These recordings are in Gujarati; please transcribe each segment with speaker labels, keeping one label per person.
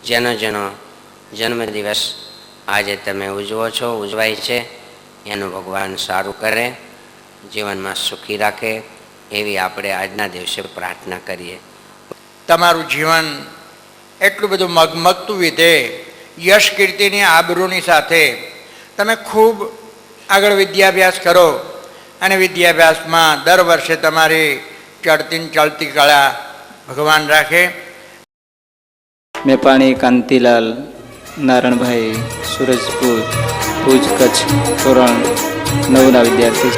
Speaker 1: જેનો જેનો જન્મદિવસ આજે તમે ઉજવો છો, ઉજવાય છે, એનું ભગવાન સારું કરે, જીવનમાં સુખી રાખે એવી આપણે આજના દિવસે પ્રાર્થના કરીએ.
Speaker 2: તમારું જીવન એટલું બધું મગમગતું વિધે યશ કીર્તિની આબરૂની સાથે તમે ખૂબ આગળ વિદ્યાભ્યાસ કરો અને વિદ્યાભ્યાસમાં દર વર્ષે તમારી ચડતી ચલતી કળા ભગવાન રાખે.
Speaker 3: મેપાણી કાંતિલાલ નારણભાઈ સુરજપુર ભુજ કચ્છ ધોરણ 9ના વિદ્યાર્થી.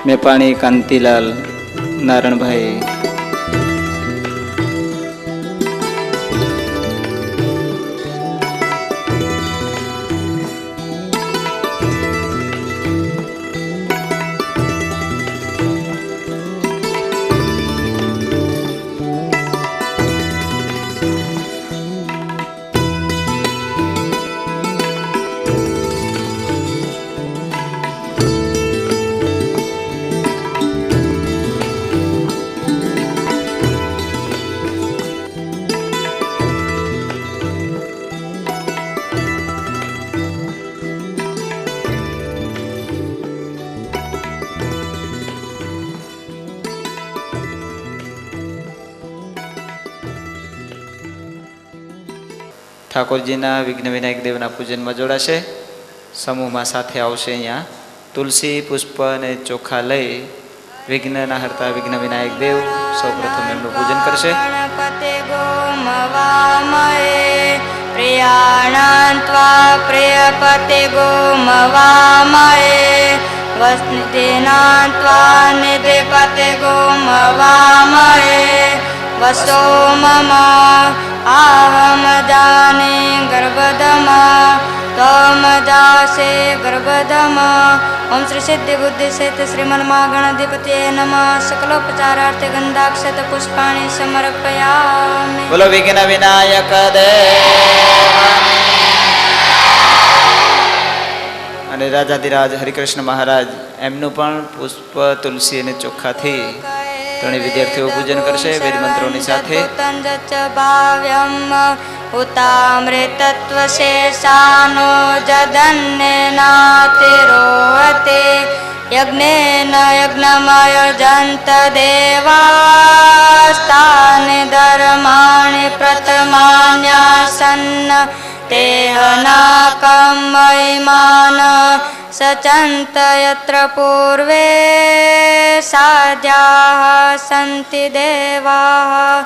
Speaker 3: મેપાણી કાંતિલાલ નારણભાઈ. ઠાકોરજીના વિઘ્ન વિનાયક દેવના પૂજનમાં જોડાશે. સમૂહમાં સાથે આવશે અહીંયા તુલસી પુષ્પ અને ચોખા લઈ વિઘ્નના હર્તા વિઘ્ન વિનાયક દેવ સૌપ્રથમ એમનું પૂજન કરશે.
Speaker 4: ગણપતે ગોમવામહે પ્રિયાણાન્ત્વા પ્રિયપતે ગોમવામહે વસ્તિનાન્ત્વા નિધિપતે ગોમવામહે વસો મમ આહમ જાને ગર્ભધમા તમ જાસે ગર્ભધમા. ઓમ શ્રી સિદ્ધિ બુદ્ધિ સહિત શ્રીમન્મા ગણાધિપતિએ નમઃ. સકલોપચારાર્થે ગંધાક્ષત પુષ્પાણી સમર્પયામિ.
Speaker 3: બોલો વિઘ્ન વિનાયક દેવની. અને રાજાધિરાજ હરિકૃષ્ણ મહારાજ એમનું પણ પુષ્પ તુલસી અને ચોખાથી ત્રણેય વિદ્યાર્થીઓ પૂજન કરશે વેદ મંત્રોની સાથે.
Speaker 4: તંજચ ભાવ્યમ ઉતામૃતત્વ શેષાનો જદન્નેનાતિરોહતે યજ્ઞેન યજ્ઞમયજંત દેવાસ્તાને ધર્માણિ પ્રતમાન્યાસન્ન તેહનાકં મહિમાન સચંત યત્ર પૂર્વે સાધ્યાઃ સંતિ દેવાઃ.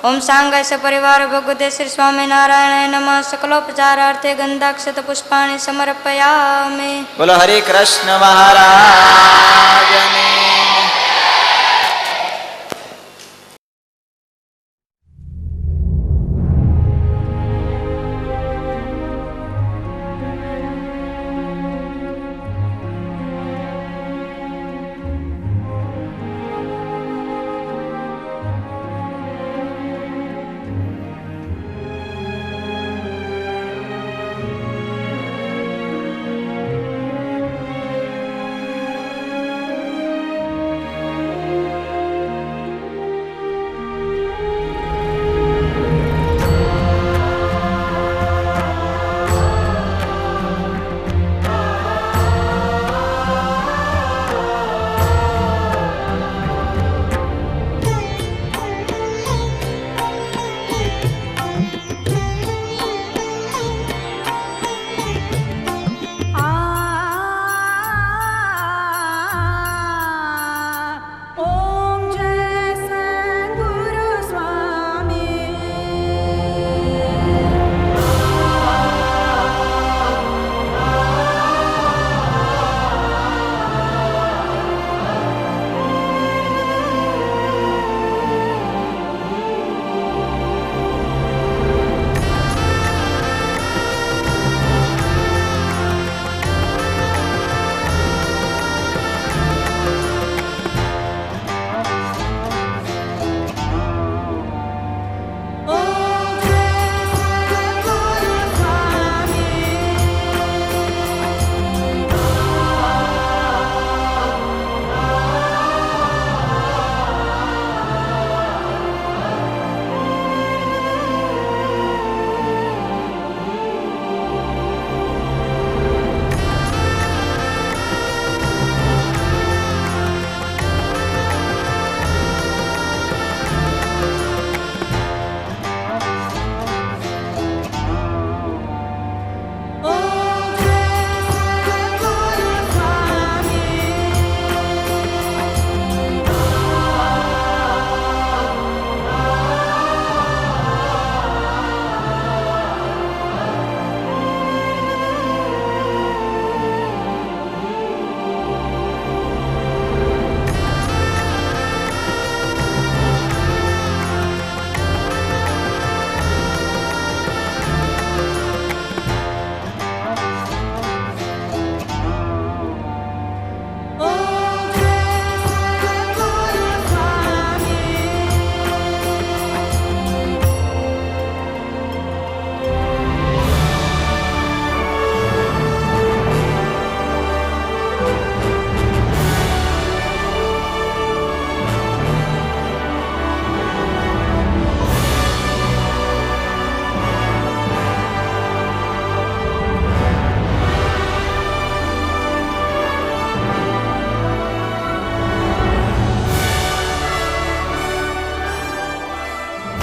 Speaker 4: ઓમ સાંગાય સપરિવાર ભગવતે શ્રી સ્વામિનારાયણ નમઃ. સકલોપચારાર્થે ગંધાક્ષત પુષ્પાણી સમર્પયામિ.
Speaker 3: બોલો હરે કૃષ્ણ મહારાજની.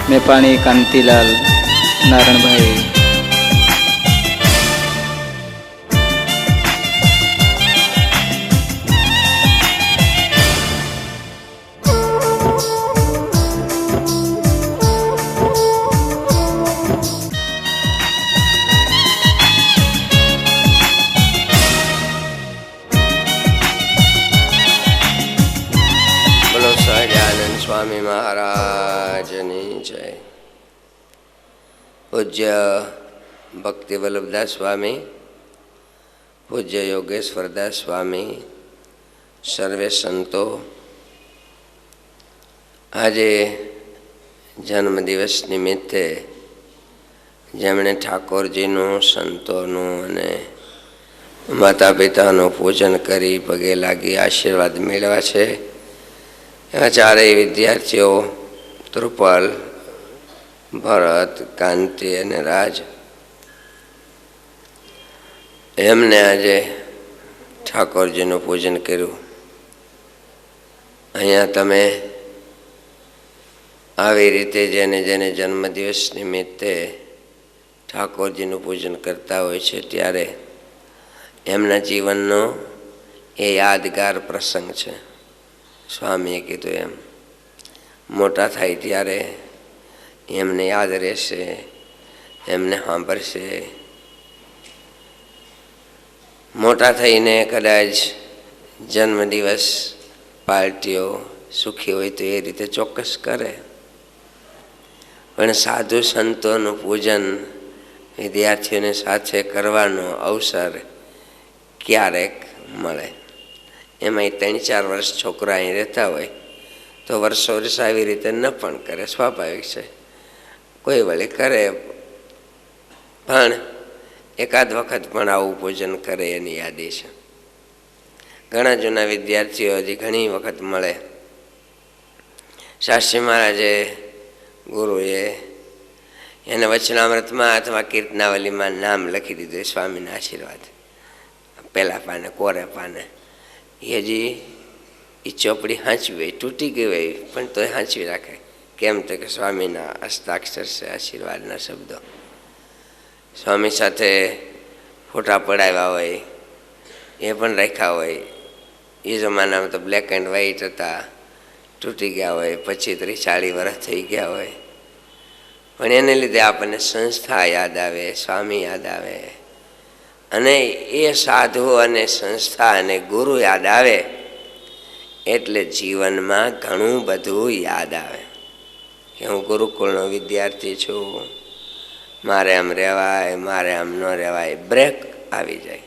Speaker 3: મેપાણી કાંતિલાલ નારણભાઈ.
Speaker 1: સ્વામી મહારાજની જય. પૂજ્ય ભક્તિ વલ્લભદાસ સ્વામી, પૂજ્ય યોગેશ્વરદાસ સ્વામી, સર્વે સંતો, આજે જન્મદિવસ નિમિત્તે જેમણે ઠાકોરજીનું, સંતોનું અને માતા પિતાનું પૂજન કરી પગે લાગી આશીર્વાદ મેળવ્યા છે, એવા ચારેય વિદ્યાર્થીઓ ધ્રુપલ, ભરત, કાંતિ અને રાજ, એમને આજે ઠાકોરજીનું પૂજન કર્યું. અહીંયા તમે આવી રીતે જેને જેને જન્મદિવસ નિમિત્તે ઠાકોરજીનું પૂજન કરતા હોય છે, ત્યારે એમના જીવનનો એ યાદગાર પ્રસંગ છે. સ્વામીએ કીધું એમ, મોટા થાય ત્યારે એમને યાદ રહેશે, એમને સાંભળશે. મોટા થઈને કદાચ જન્મદિવસ પાર્ટીઓ સુખી હોય તો એ રીતે ચોક્કસ કરે, પણ સાધુ સંતોનું પૂજન વિદ્યાર્થીઓને સાથે કરવાનો અવસર ક્યારેક મળે. એમાંય 3-4 વર્ષ છોકરા અહીં રહેતા હોય તો વર્ષો વર્ષ આવી રીતે ન પણ કરે, સ્વાભાવિક છે. કોઈ વળી કરે, પણ એકાદ વખત પણ આવું પૂજન કરે એની યાદી છે. ઘણા જૂના વિદ્યાર્થીઓ હજી ઘણી વખત મળે. શાસ્ત્રી મહારાજે, ગુરુએ એને વચનામૃતમાં અથવા કીર્તનાવલીમાં નામ લખી દીધું, સ્વામીના આશીર્વાદ, પહેલા પાને, કોરે પાને. હજી એ ચોપડી હાંચવી હોય, તૂટી ગઈ હોય પણ તોય હાંચવી રાખે. કેમ તો કે સ્વામીના હસ્તાક્ષર છે, આશીર્વાદના શબ્દો. સ્વામી સાથે ફોટા પડાવ્યા હોય એ પણ રાખ્યા હોય. એ જમાનામાં તો બ્લેક એન્ડ વ્હાઈટ હતા, તૂટી ગયા હોય, 25-30-40 વર્ષ થઈ ગયા હોય, પણ એને લીધે આપણને સંસ્થા યાદ આવે, સ્વામી યાદ આવે, અને એ સાધુ અને સંસ્થા અને ગુરુ યાદ આવે એટલે જીવનમાં ઘણું બધું યાદ આવે કે હું ગુરુકુળનો વિદ્યાર્થી છું, મારે આમ રહેવાય, મારે આમ ન રહેવાય, બ્રેક આવી જાય.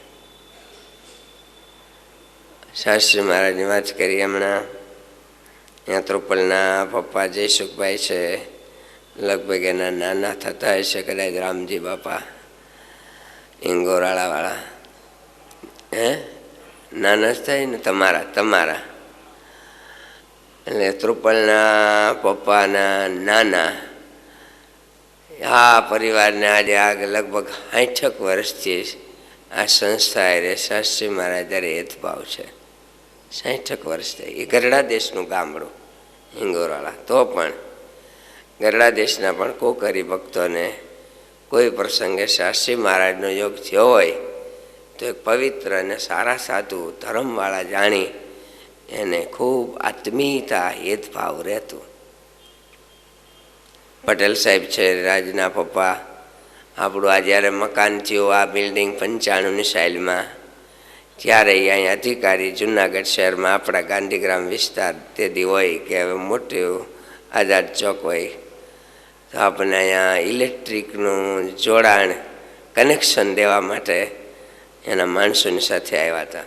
Speaker 1: શાસ્ત્રી મહારાજની વાત કરી હમણાં. ત્યાં ત્રુપલના પપ્પા જયસુખભાઈ છે, લગભગ એના નાના થતા હશે કદાચ રામજી બાપા, ઇંગોરાળાવાળા. નાના જ થાય ને તમારા એટલે ત્રુપલના પપ્પાના નાના આ પરિવારને આજે લગભગ 60 વર્ષથી આ સંસ્થા રે શાસ્ત્રી મહારાજ ત્યારે હેતભાવ છે. 60 વર્ષ થઈ. એ ગરડા દેશનું ગામડું હિંગોરાળા. તો પણ ગરડા દેશના પણ કોક હરિભક્તોને કોઈ પ્રસંગે શાસ્ત્રી મહારાજનો યોગ થયો હોય તો એક પવિત્ર અને સારા સાધુ ધર્મવાળા જાણી એને ખૂબ આત્મીયતા, હેતભાવ રહેતું. પટેલ સાહેબ છે, રાજના પપ્પા. આપણું આ જ્યારે મકાન થયું, આ બિલ્ડિંગ 95ની સાઇલમાં, ત્યારે અહીં અધિકારી જુનાગઢ શહેરમાં આપણા ગાંધીગ્રામ વિસ્તાર તેથી હોય કે હવે મોટું આઝાદ ચોક હોય, તો આપણને અહીંયા ઇલેક્ટ્રિકનું જોડાણ, કનેક્શન દેવા માટે એના માણસોની સાથે આવ્યા હતા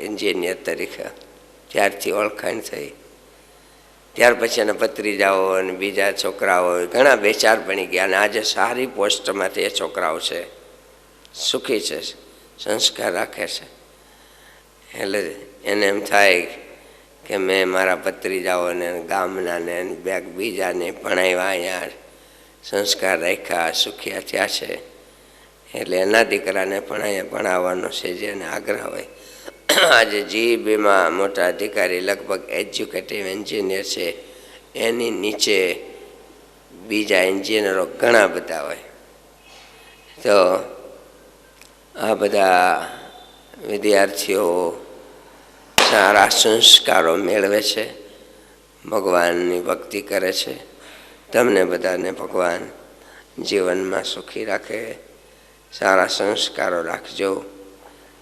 Speaker 1: એન્જિનિયર તરીકે. ત્યારથી ઓળખાણ થઈ. ત્યાર પછી એના ભત્રીજાઓ અને બીજા છોકરાઓ ઘણા 2-4 બની ગયા, અને આજે સારી પોસ્ટમાંથી એ છોકરાઓ છે, સુખી છે, સંસ્કાર રાખે છે. એટલે એને એમ થાય કે મેં મારા ભત્રીજાઓને, ગામનાને, બીજાને ભણાવ્યા, અહીંયા સંસ્કાર રાખ્યા, સુખિયા થયા છે, એટલે એના દીકરાને પણ અહીંયા ભણાવવાનો છે જેને આગ્રહ હોય. આજે જીબીમાં મોટા અધિકારી, લગભગ એજ્યુકેટિવ એન્જિનિયર છે, એની નીચે બીજા એન્જિનિયરો ઘણા બધા હોય. તો આ બધા વિદ્યાર્થીઓ સારા સંસ્કારો મેળવે છે, ભગવાનની ભક્તિ કરે છે. તમને બધાને ભગવાન જીવનમાં સુખી રાખે, સારા સંસ્કારો રાખજો,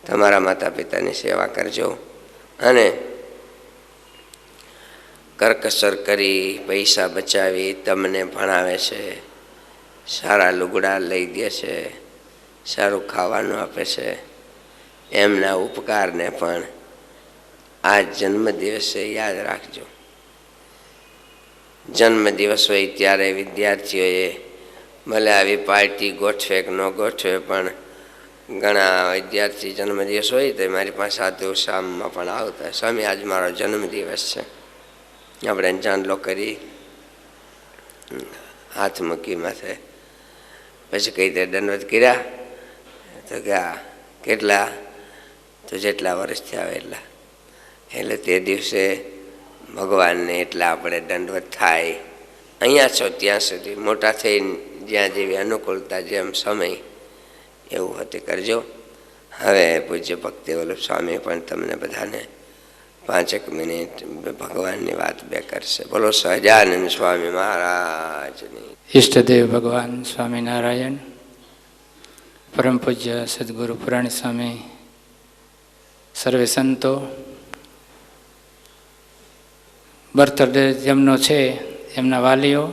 Speaker 1: તમારા માતા પિતાની સેવા કરજો, અને કરકસર કરી પૈસા બચાવી તમને ભણાવે છે, સારા લુગડા લઈ દે છે, સારું ખાવાનું આપે છે. એમના ઉપકારને પણ આ જન્મદિવસે યાદ રાખજો. જન્મદિવસ હોય ત્યારે વિદ્યાર્થીઓએ ભલે આવી પાર્ટી ગોઠવે કે ન ગોઠવે, પણ ઘણા વિદ્યાર્થી જન્મદિવસ હોય તો મારી પાસે સાધુ શામમાં પણ આવતા, સ્વામી આજ મારો જન્મદિવસ છે. આપણે ચાંદલો કરી હાથ મૂકી માથે, પછી કઈ રીતે દંડવત કર્યા તો કે આ કેટલા, તો જેટલા વર્ષથી આવે એટલા. એટલે તે દિવસે ભગવાનને એટલા આપણે દંડવત થાય. અહીંયા છો ત્યાં સુધી, મોટા થઈને જ્યાં જેવી અનુકૂળતા, જેમ સમય એવું હતી કરજો. હવે પૂજ્ય ભક્તિ વલ્લભ સ્વામી પણ તમને બધાને 5 મિનિટ ભગવાનની વાત બે કરશે. બોલો સહજાનંદ સ્વામી મહારાજની.
Speaker 5: ઈષ્ટદેવ ભગવાન સ્વામિનારાયણ, પરમ પૂજ્ય સદગુરુ પુરાણી સ્વામી, સર્વે સંતો, બર્થડે જેમનો છે એમના વાલીઓ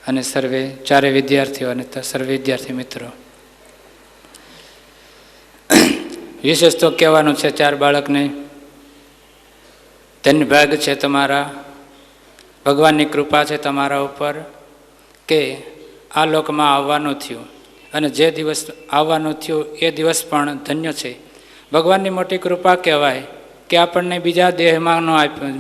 Speaker 5: અને સર્વે ચારે વિદ્યાર્થીઓ અને સર્વે વિદ્યાર્થી મિત્રો, વિશેષ તો કહેવાનું છે 4 બાળકને ધન્ય ભાગ છે તમારા, ભગવાનની કૃપા છે તમારા ઉપર કે આ લોકમાં આવવાનું થયું, અને જે દિવસ આવવાનું થયું એ દિવસ પણ ધન્ય છે. ભગવાનની મોટી કૃપા કહેવાય કે આપણને બીજા દેહમાં ન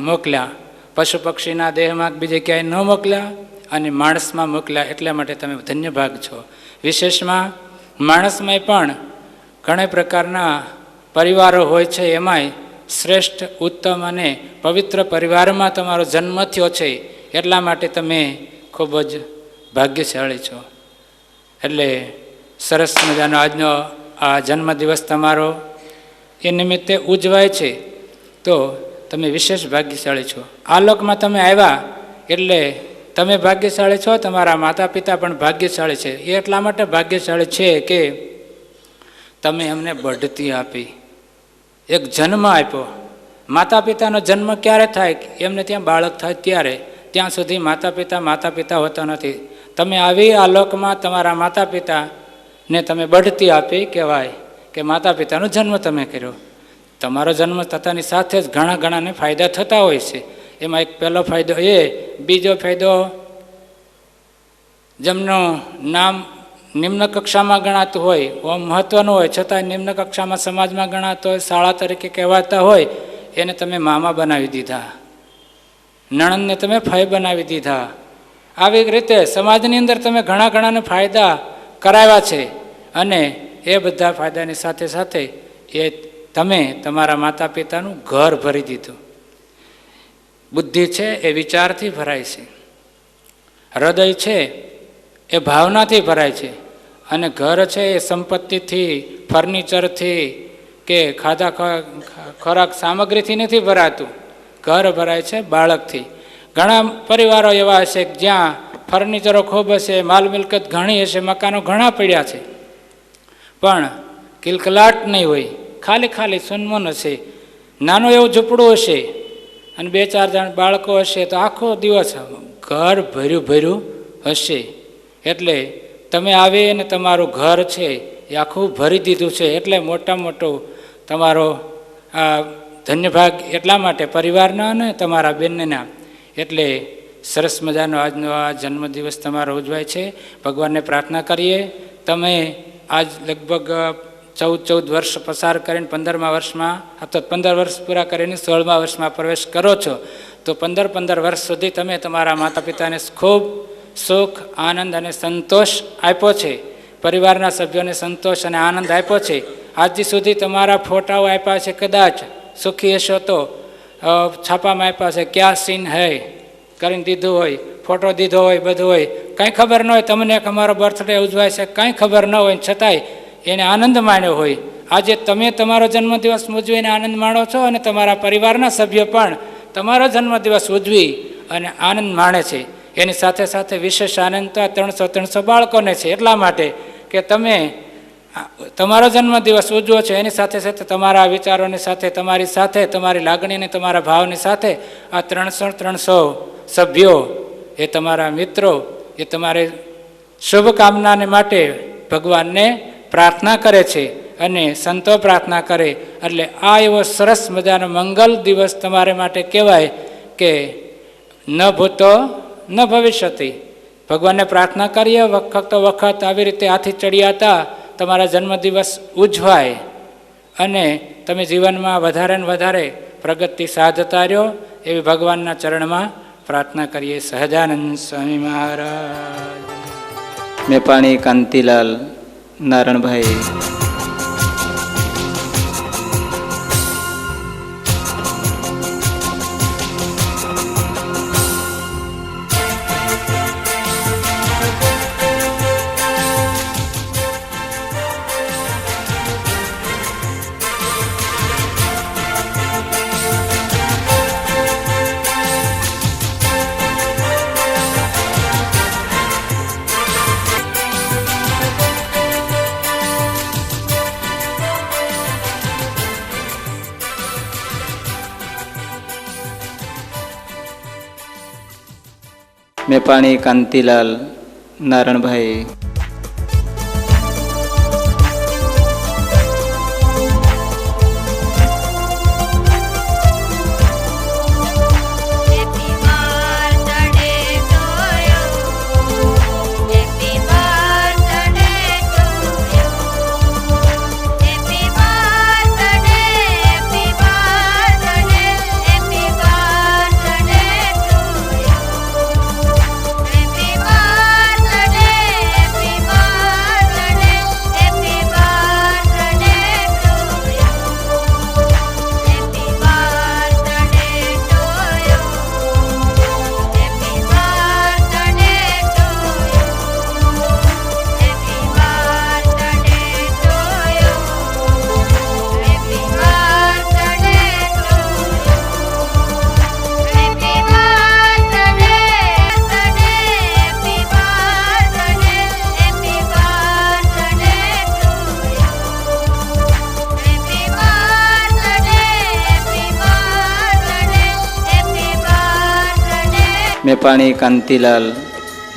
Speaker 5: મોકલ્યા, પશુ પક્ષીના દેહમાં બીજે ક્યાંય ન મોકલ્યા અને માણસમાં મોકલ્યા. એટલા માટે તમે ધન્ય ભાગ છો. વિશેષમાં માણસમાં પણ ઘણા પ્રકારના પરિવારો હોય છે, એમાંય શ્રેષ્ઠ ઉત્તમ અને પવિત્ર પરિવારમાં તમારો જન્મ થયો છે. એટલા માટે તમે ખૂબ જ ભાગ્યશાળી છો. એટલે સરસ મજાનો આજનો આ જન્મદિવસ તમારો એ નિમિત્તે ઉજવાય છે, તો તમે વિશેષ ભાગ્યશાળી છો. આ લોકમાં તમે આવ્યા એટલે તમે ભાગ્યશાળી છો, તમારા માતા પિતા પણ ભાગ્યશાળી છે. એ એટલા માટે ભાગ્યશાળી છે કે તમે એમને બઢતી આપી, એક જન્મ આપ્યો. માતા પિતાનો જન્મ ક્યારે થાય? એમને ત્યાં બાળક થાય ત્યારે. ત્યાં સુધી માતા પિતા હોતા નથી. તમે આવી આ લોકમાં તમારા માતા પિતાને તમે બઢતી આપી, કહેવાય કે માતા પિતાનો જન્મ તમે કર્યો. તમારો જન્મ થતાની સાથે જ ઘણાને ફાયદા થતા હોય છે. એમાં એક પહેલો ફાયદો એ, બીજો ફાયદો જેમનું નામ નિમ્ન કક્ષામાં ગણાતું હોય, ઓમ મહત્વનું હોય છતાં નિમ્ન કક્ષામાં સમાજમાં ગણાતો હોય, શાળા તરીકે કહેવાતા હોય, એને તમે મામા બનાવી દીધા, નણંદને તમે ફઈ બનાવી દીધા. આવી રીતે સમાજની અંદર તમે ઘણાને ફાયદા કરાવ્યા છે. અને એ બધા ફાયદાની સાથે સાથે એ તમે તમારા માતા પિતાનું ઘર ભરી દીધું. બુદ્ધિ છે એ વિચારથી ભરાય છે, હૃદય છે એ ભાવનાથી ભરાય છે, અને ઘર છે એ સંપત્તિથી, ફર્નિચરથી કે ખોરાક સામગ્રીથી નથી ભરાતું. ઘર ભરાય છે બાળકથી. ઘણા પરિવારો એવા હશે જ્યાં ફર્નિચરો ખૂબ હશે, માલ મિલકત ઘણી હશે, મકાનો ઘણા પડ્યા છે, પણ કિલકલાટ નહીં હોય, ખાલી સુનમન હશે. નાનું એવું ઝૂંપડું હશે અને 2-4 જણ બાળકો હશે, તો આખો દિવસ ઘર ભર્યું હશે. એટલે તમે આવી અને તમારું ઘર છે એ આખું ભરી દીધું છે. એટલે મોટો તમારો આ ધન્યભાગ એટલા માટે પરિવારના અને તમારા બેનના. એટલે સરસ મજાનો આજનો આ જન્મદિવસ તમારો ઉજવાય છે. ભગવાનને પ્રાર્થના કરીએ, તમે આજ લગભગ 14 વર્ષ પસાર કરીને 15મા વર્ષમાં, અથવા 15 વર્ષ પૂરા કરીને 16મા વર્ષમાં પ્રવેશ કરો છો, તો 15 વર્ષ સુધી તમે તમારા માતા પિતાને ખૂબ સુખ, આનંદ અને સંતોષ આપ્યો છે. પરિવારના સભ્યોને સંતોષ અને આનંદ આપ્યો છે. આજ સુધી તમારા ફોટાઓ આપ્યા છે, કદાચ સુખી હશો તો છાપામાં આપ્યા છે, ક્યાં સીન હૈ કરીને દીધું હોય, ફોટો દીધો હોય, બધું હોય. કાંઈ ખબર ન હોય તમને કે અમારો બર્થડે ઉજવાય છે, કાંઈ ખબર ન હોય, છતાંય એને આનંદ માણ્યો હોય. આજે તમે તમારો જન્મદિવસ ઉજવીને આનંદ માણો છો, અને તમારા પરિવારના સભ્યો પણ તમારો જન્મદિવસ ઉજવી અને આનંદ માણે છે. એની સાથે વિશેષ આનંદ તો 300 બાળકોને છે. એટલા માટે કે તમે તમારો જન્મદિવસ ઉજવો છો એની સાથે સાથે તમારા વિચારોની સાથે, તમારી સાથે, તમારી લાગણીની, તમારા ભાવની સાથે આ 300 સભ્યો, એ તમારા મિત્રો, એ તમારી શુભકામનાને માટે ભગવાનને પ્રાર્થના કરે છે અને સંતો પ્રાર્થના કરે. એટલે આ એવો સરસ મજાનો મંગલ દિવસ તમારે માટે કહેવાય કે ન ભૂતો ન ભવિષ્યતિ. ભગવાનને પ્રાર્થના કરીએ વખત વખત આવી રીતે હાથી ચડિયાતા તમારા જન્મદિવસ ઉજવાય અને તમે જીવનમાં વધારે ને વધારે પ્રગતિ સાધતા રહ્યો એવી ભગવાનના ચરણમાં પ્રાર્થના કરીએ. સહજાનંદ સ્વામી મહારાજ.
Speaker 3: મેપાણી કાંતિલાલ નારણભાઈ. મેપાણી કાંતિલાલ નારણભાઈ. મેપાણી કાંતિલાલ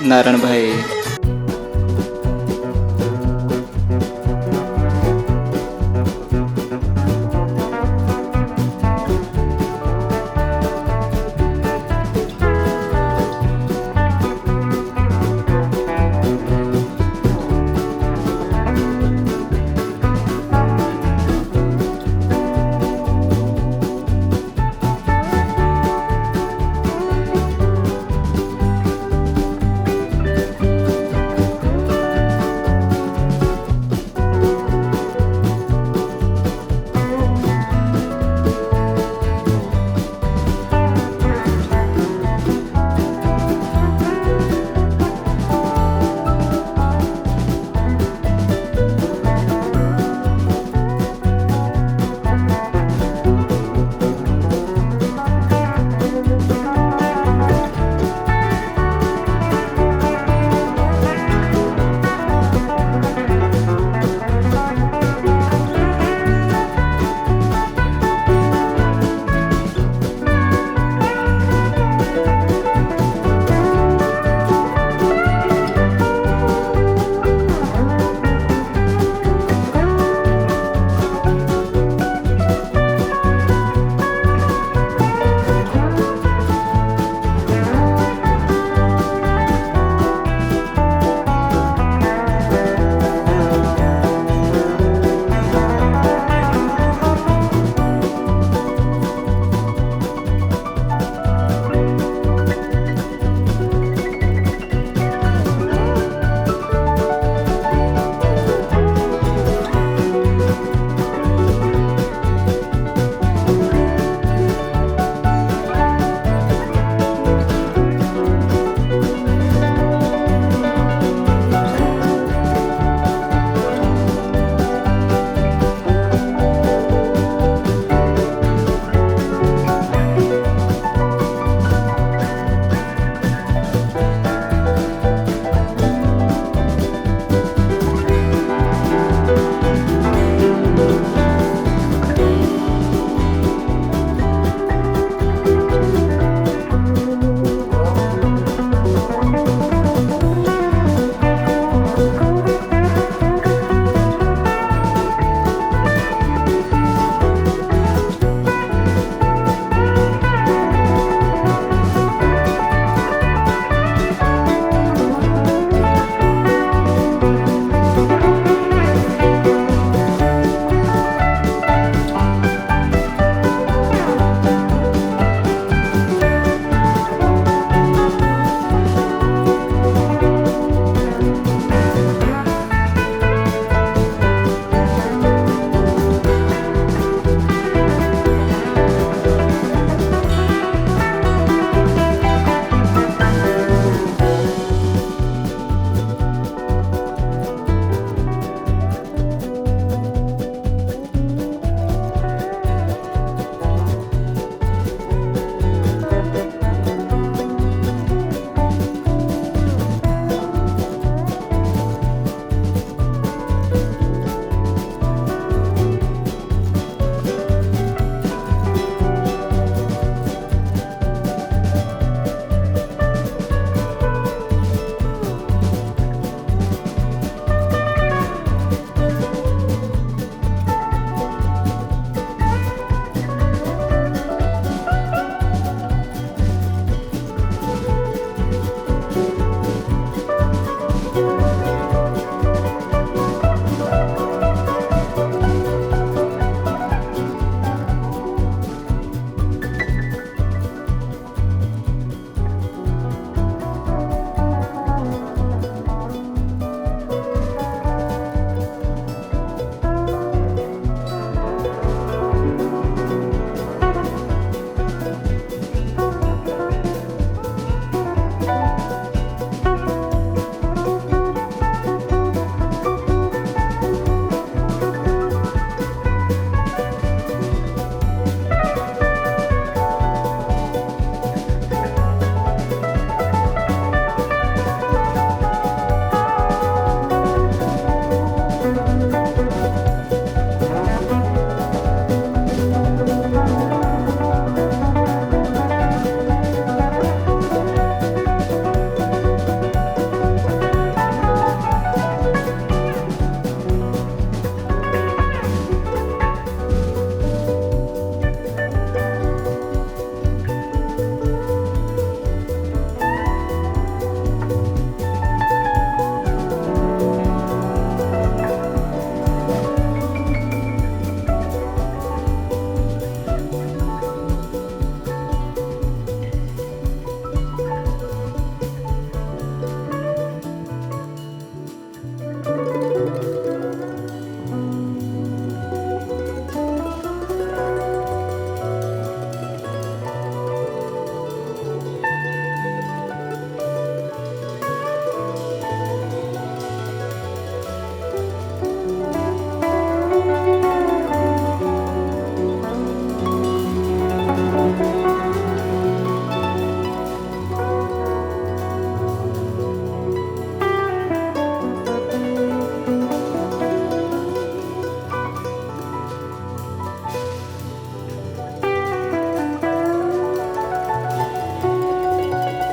Speaker 3: નારણભાઈ.